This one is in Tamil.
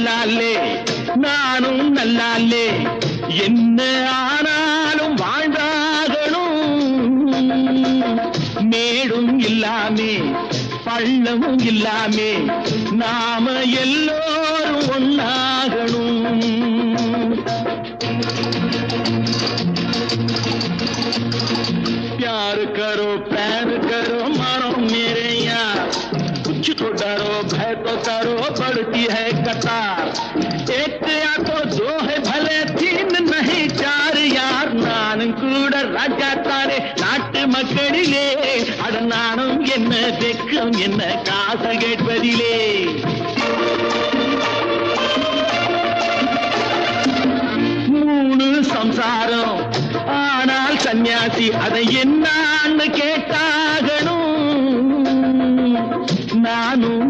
நல்லாலே நானும் நல்லாலே என்ன ஆனாலும் வாழ்ந்தாகணும் மேடும் இல்லாமே பள்ளமும் இல்லாமே நாம எல்லோரும் ஒன்னாகணும் प्यार करो प्यार करो मानो मेरे यार कुछ तो डरो भय तो करो बढ़ती है कतार एक या तो दो है भले तीन नहीं चार यार नाனும் கூட ராஜா தானே நாட்டு மக்களிலே அட நானும் என்ன வெக்கம் என்ன காசு கேட்பதிலே மூணு சம்சாரம் ஆனால் சன்னியாசி அதை என்னான்னு கேட்டாகணும் நானும்